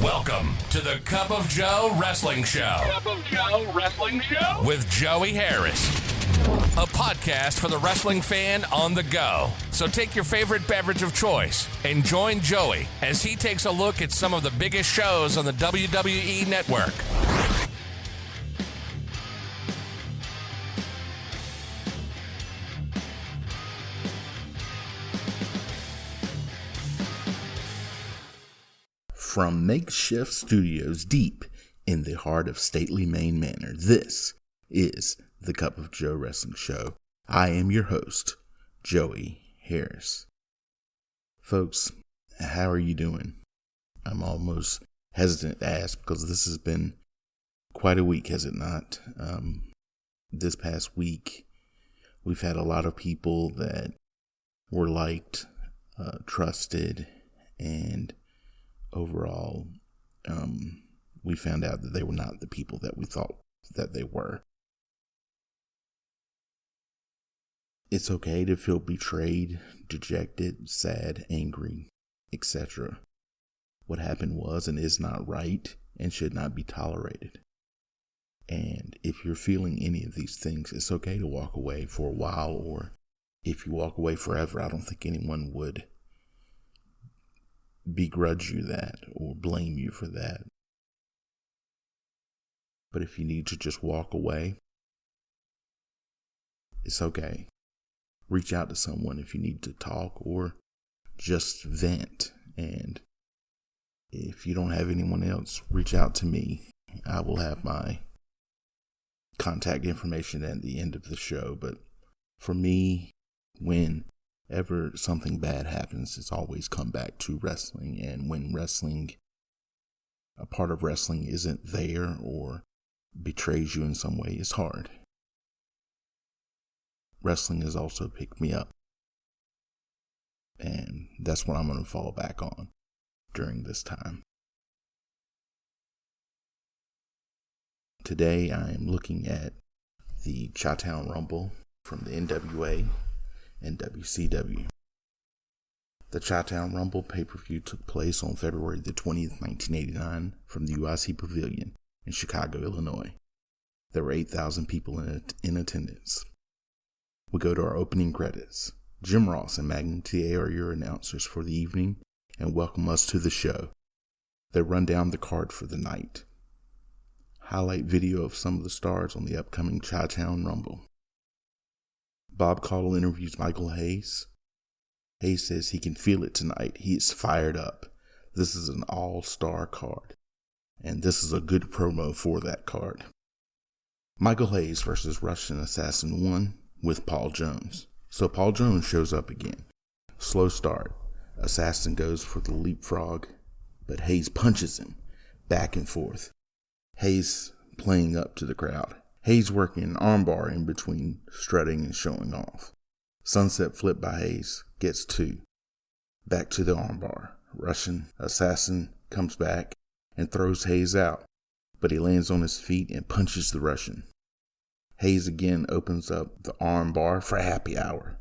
Welcome to the Cup of Joe Wrestling Show. Cup of Joe Wrestling Show? With Joey Harris. A podcast for the wrestling fan on the go. So take your favorite beverage of choice and join Joey as he takes a look at some of the biggest shows on the WWE Network. From makeshift studios deep in the heart of stately Maine Manor, this is the Cup of Joe Wrestling Show. I am your host, Joey Harris. Folks, how are you doing? I'm almost hesitant to ask because this has been quite a week, has it not? This past week, we've had a lot of people that were liked, trusted, and overall, we found out that they were not the people that we thought that they were. It's okay to feel betrayed, dejected, sad, angry, etc. What happened was and is not right and should not be tolerated. And if you're feeling any of these things, it's okay to walk away for a while, or if you walk away forever, I don't think anyone would begrudge you that or blame you for that. But if you need to just walk away, it's okay. Reach out to someone if you need to talk or just vent. And if you don't have anyone else, reach out to me. I will have my contact information at the end of the show. But for me, whenever something bad happens, it's always come back to wrestling. And when a part of wrestling isn't there or betrays you in some way, it's hard. Wrestling has also picked me up. And that's what I'm going to fall back on during this time. Today I am looking at the Chi-Town Rumble from the NWA and WCW. The Chi-Town Rumble pay-per-view took place on February the 20th, 1989 from the UIC Pavilion in Chicago, Illinois. There were 8,000 people in attendance. We go to our opening credits. Jim Ross and Magnum TA are your announcers for the evening and welcome us to the show. They run down the card for the night. Highlight video of some of the stars on the upcoming Chi-Town Rumble. Bob Caudle interviews Michael Hayes. Hayes says he can feel it tonight. He is fired up. This is an all-star card, and this is a good promo for that card. Michael Hayes versus Russian Assassin 1 with Paul Jones. So Paul Jones shows up again. Slow start. Assassin goes for the leapfrog, but Hayes punches him back and forth. Hayes playing up to the crowd. Hayes working an armbar in between strutting and showing off. Sunset flip by Hayes, gets 2. Back to the armbar. Russian Assassin comes back and throws Hayes out, but he lands on his feet and punches the Russian. Hayes again opens up the armbar for happy hour.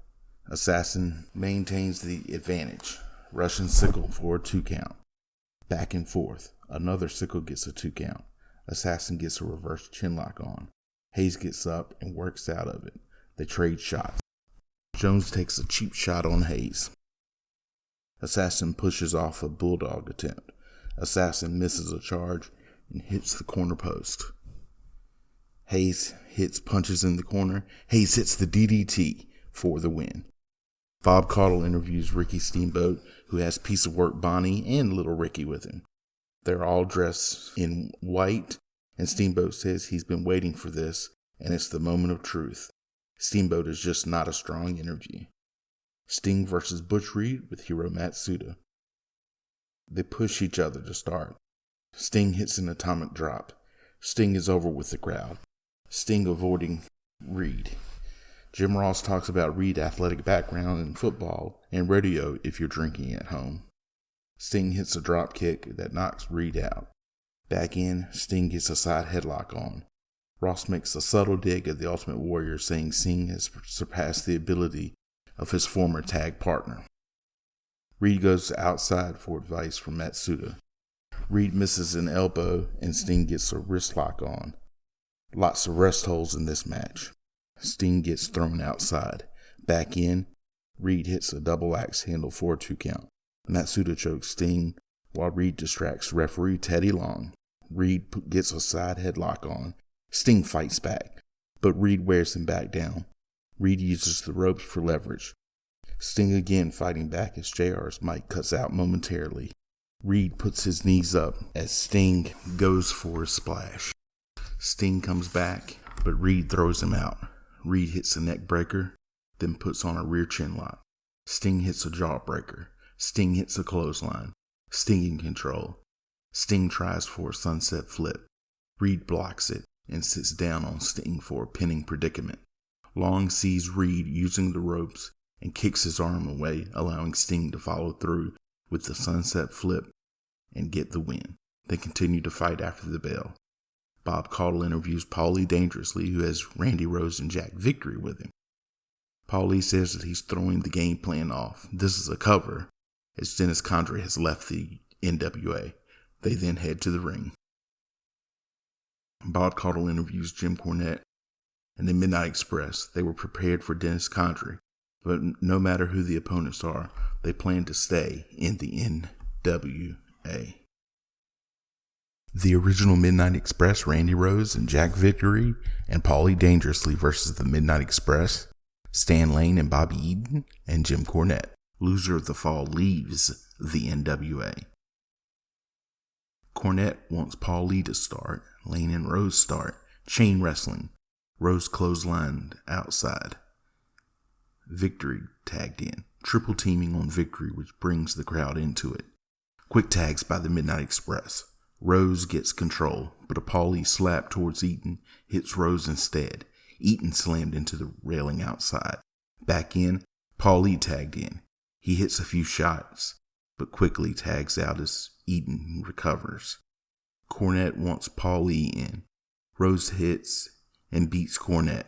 Assassin maintains the advantage. Russian sickle for a 2 count. Back and forth. Another sickle gets a 2 count. Assassin gets a reverse chinlock on. Hayes gets up and works out of it. They trade shots. Jones takes a cheap shot on Hayes. Assassin pushes off a bulldog attempt. Assassin misses a charge and hits the corner post. Hayes hits punches in the corner. Hayes hits the DDT for the win. Bob Caudle interviews Ricky Steamboat, who has Piece of Work Bonnie and Little Ricky with him. They're all dressed in white, and Steamboat says he's been waiting for this, and it's the moment of truth. Steamboat is just not a strong interview. Sting versus Butch Reed with Hiro Matsuda. They push each other to start. Sting hits an atomic drop. Sting is over with the crowd. Sting avoiding Reed. Jim Ross talks about Reed's athletic background in football and radio if you're drinking at home. Sting hits a drop kick that knocks Reed out. Back in, Sting gets a side headlock on. Ross makes a subtle dig at the Ultimate Warrior, saying Sting has surpassed the ability of his former tag partner. Reed goes outside for advice from Matsuda. Reed misses an elbow and Sting gets a wrist lock on. Lots of rest holds in this match. Sting gets thrown outside. Back in, Reed hits a double axe handle for a 2 count. Matsuda chokes Sting while Reed distracts referee Teddy Long. Reed gets a side headlock on. Sting fights back, but Reed wears him back down. Reed uses the ropes for leverage. Sting again fighting back as JR's mic cuts out momentarily. Reed puts his knees up as Sting goes for a splash. Sting comes back, but Reed throws him out. Reed hits a neck breaker, then puts on a rear chin lock. Sting hits a jaw breaker. Sting hits a clothesline. Sting in control. Sting tries for a sunset flip. Reed blocks it and sits down on Sting for a pinning predicament. Long sees Reed using the ropes and kicks his arm away, allowing Sting to follow through with the sunset flip and get the win. They continue to fight after the bell. Bob Caudle interviews Paulie Dangerously, who has Randy Rose and Jack Victory with him. Paulie says that he's throwing the game plan off. This is a cover, as Dennis Condrey has left the NWA. They then head to the ring. Bob Caudle interviews Jim Cornette and the Midnight Express. They were prepared for Dennis Condrey, but no matter who the opponents are, they plan to stay in the NWA. The original Midnight Express, Randy Rose and Jack Victory, and Paulie Dangerously versus the Midnight Express, Stan Lane and Bobby Eaton, and Jim Cornette. Loser of the fall leaves the NWA. Cornette wants Paulie to start. Lane and Rose start. Chain wrestling. Rose clotheslined outside. Victory tagged in. Triple teaming on Victory, which brings the crowd into it. Quick tags by the Midnight Express. Rose gets control, but a Paulie slap towards Eaton hits Rose instead. Eaton slammed into the railing outside. Back in, Paulie tagged in. He hits a few shots, but quickly tags out as Eaton recovers. Cornette wants Paulie in. Rose hits and beats Cornette.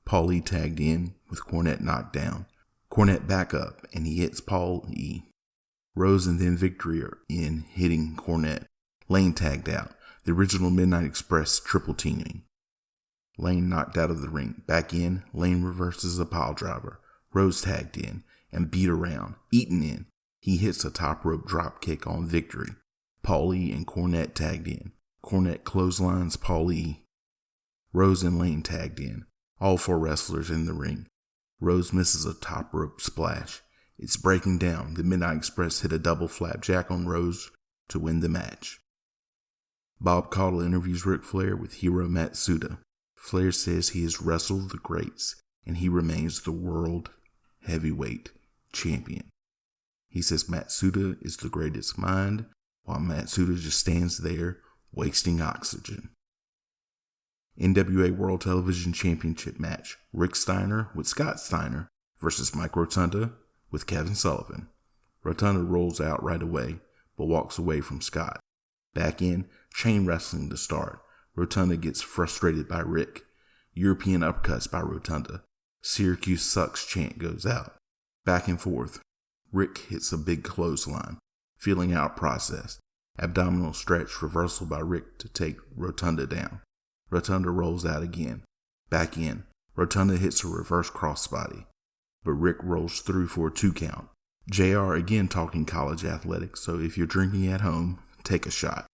Paulie tagged in with Cornette knocked down. Cornette back up and he hits Paulie. Rose and then Victory are in, hitting Cornette. Lane tagged out. The original Midnight Express triple teaming. Lane knocked out of the ring. Back in, Lane reverses a pile driver. Rose tagged in and beat around. Eaton in. He hits a top rope drop kick on Victory. Paulie and Cornette tagged in. Cornette clotheslines Paulie. Rose and Lane tagged in. All 4 wrestlers in the ring. Rose misses a top rope splash. It's breaking down. The Midnight Express hit a double flapjack on Rose to win the match. Bob Caudle interviews Ric Flair with Hiro Matsuda. Flair says he has wrestled the greats and he remains the world heavyweight champion. He says Matsuda is the greatest mind, while Matsuda just stands there wasting oxygen. NWA World Television Championship match. Rick Steiner with Scott Steiner versus Mike Rotunda with Kevin Sullivan. Rotunda rolls out right away, but walks away from Scott. Back in, chain wrestling to start. Rotunda gets frustrated by Rick. European uppercuts by Rotunda. Syracuse sucks chant goes out. Back and forth. Rick hits a big clothesline. Feeling out process. Abdominal stretch reversal by Rick to take Rotunda down. Rotunda rolls out again. Back in. Rotunda hits a reverse crossbody, but Rick rolls through for a 2 count. JR again talking college athletics, so if you're drinking at home, take a shot.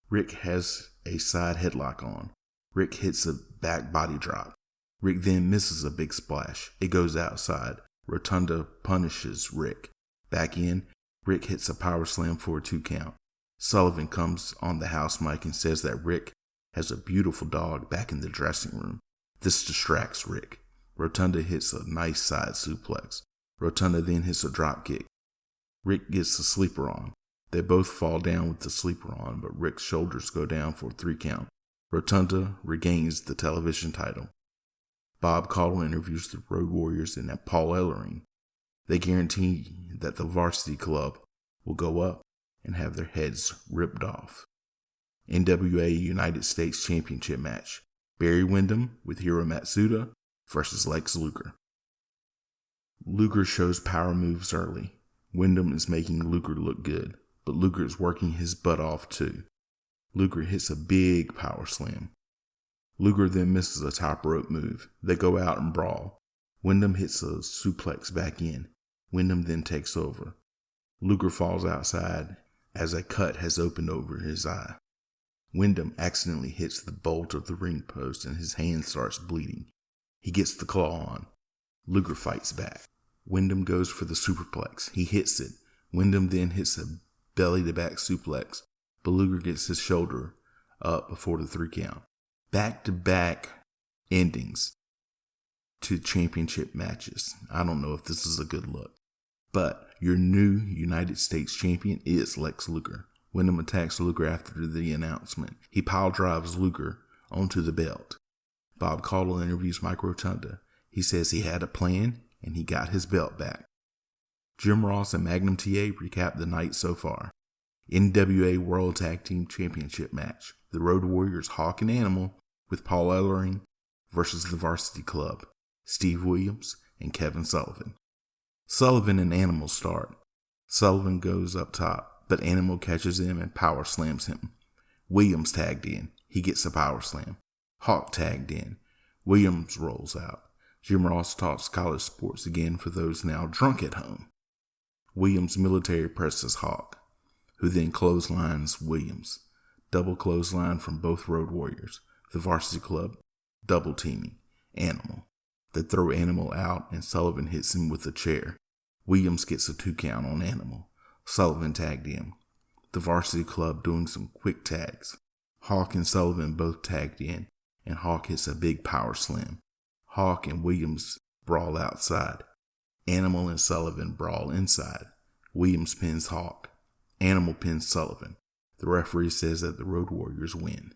Rick has a side headlock on. Rick hits a back body drop. Rick then misses a big splash. It goes outside. Rotunda punishes Rick. Back in, Rick hits a power slam for a 2 count. Sullivan comes on the house mic and says that Rick has a beautiful dog back in the dressing room. This distracts Rick. Rotunda hits a nice side suplex. Rotunda then hits a drop kick. Rick gets the sleeper on. They both fall down with the sleeper on, but Rick's shoulders go down for a 3 count. Rotunda regains the television title. Bob Caudle interviews the Road Warriors and Paul Ellering. They guarantee that the varsity club will go up and have their heads ripped off. NWA United States Championship match. Barry Windham with Hiro Matsuda versus Lex Luger. Luger shows power moves early. Windham is making Luger look good. but Luger is working his butt off too. Luger hits a big power slam. Luger then misses a top rope move. They go out and brawl. Wyndham hits a suplex back in. Wyndham then takes over. Luger falls outside as a cut has opened over his eye. Wyndham accidentally hits the bolt of the ring post and his hand starts bleeding. He gets the claw on. Luger fights back. Wyndham goes for the superplex. He hits it. Wyndham then hits a belly-to-back suplex, but Luger gets his shoulder up before the 3 count. Back-to-back endings to championship matches. I don't know if this is a good look, but your new United States champion is Lex Luger. Wyndham attacks Luger after the announcement. He pile drives Luger onto the belt. Bob Caudle interviews Mike Rotunda. He says he had a plan and he got his belt back. Jim Ross and Magnum TA recap the night so far. NWA World Tag Team Championship match. The Road Warriors Hawk and Animal with Paul Ellering versus the Varsity Club. Steve Williams and Kevin Sullivan. Sullivan and Animal start. Sullivan goes up top, but Animal catches him and power slams him. Williams tagged in. He gets a power slam. Hawk tagged in. Williams rolls out. Jim Ross talks college sports again for those now drunk at home. Williams military presses Hawk, who then clotheslines Williams. Double clothesline from both Road Warriors. The Varsity Club double teaming Animal. They throw Animal out and Sullivan hits him with a chair. Williams gets a 2 count on Animal. Sullivan tagged in. The Varsity Club doing some quick tags. Hawk and Sullivan both tagged in, and Hawk hits a big power slam. Hawk and Williams brawl outside. Animal and Sullivan brawl inside. Williams pins Hawk. Animal pins Sullivan. The referee says that the Road Warriors win.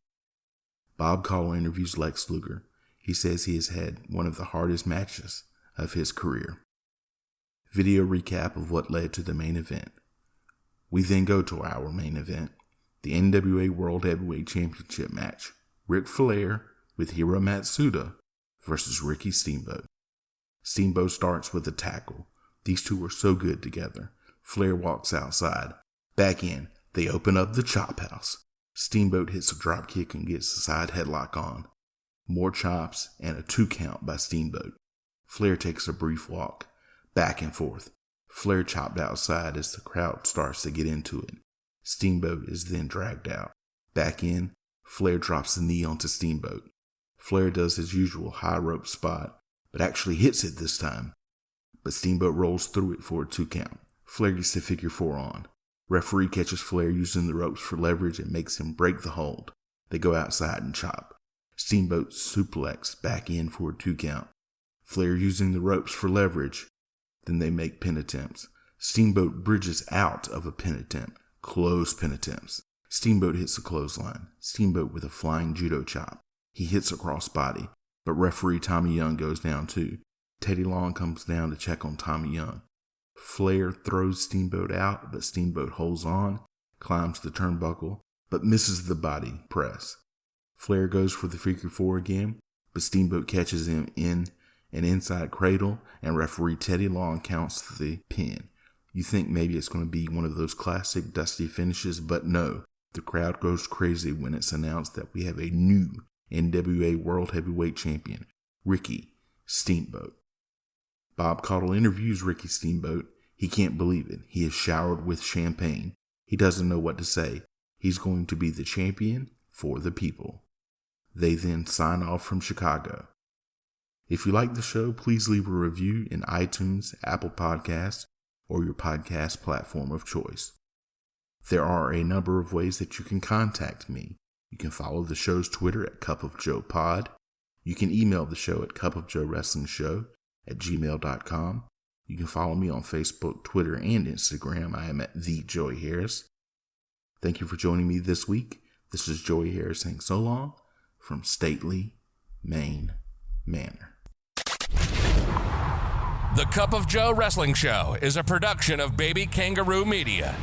Bob Caudle interviews Lex Luger. He says he has had one of the hardest matches of his career. Video recap of what led to the main event. We then go to our main event, the NWA World Heavyweight Championship match. Ric Flair with Hiro Matsuda versus Ricky Steamboat. Steamboat starts with a tackle. These two are so good together. Flair walks outside. Back in, they open up the chop house. Steamboat hits a drop kick and gets a side headlock on. More chops and a 2 count by Steamboat. Flair takes a brief walk, back and forth. Flair chopped outside as the crowd starts to get into it. Steamboat is then dragged out. Back in, Flair drops the knee onto Steamboat. Flair does his usual high rope spot, but actually hits it this time. But Steamboat rolls through it for a 2 count. Flair gets the figure 4 on. Referee catches Flair using the ropes for leverage and makes him break the hold. They go outside and chop. Steamboat suplex back in for a 2 count. Flair using the ropes for leverage. Then they make pin attempts. Steamboat bridges out of a pin attempt. Closed pin attempts. Steamboat hits a clothesline. Steamboat with a flying judo chop. He hits a crossbody, but referee Tommy Young goes down too. Teddy Long comes down to check on Tommy Young. Flair throws Steamboat out, but Steamboat holds on, climbs the turnbuckle, but misses the body press. Flair goes for the figure 4 again, but Steamboat catches him in an inside cradle, and referee Teddy Long counts the pin. You think maybe it's going to be one of those classic dusty finishes, but no. The crowd goes crazy when it's announced that we have a new NWA World Heavyweight Champion, Ricky Steamboat. Bob Caudle interviews Ricky Steamboat. He can't believe it. He is showered with champagne. He doesn't know what to say. He's going to be the champion for the people. They then sign off from Chicago. If you like the show, please leave a review in iTunes, Apple Podcasts, or your podcast platform of choice. There are a number of ways that you can contact me. You can follow the show's Twitter at cupofjoepod. You can email the show at cupofjoewrestlingshow@gmail.com. You can follow me on Facebook, Twitter, and Instagram. I am at the Joey Harris. Thank you for joining me this week. This is Joey Harris saying so long from Stately, Maine Manor. The Cup of Joe Wrestling Show is a production of Baby Kangaroo Media.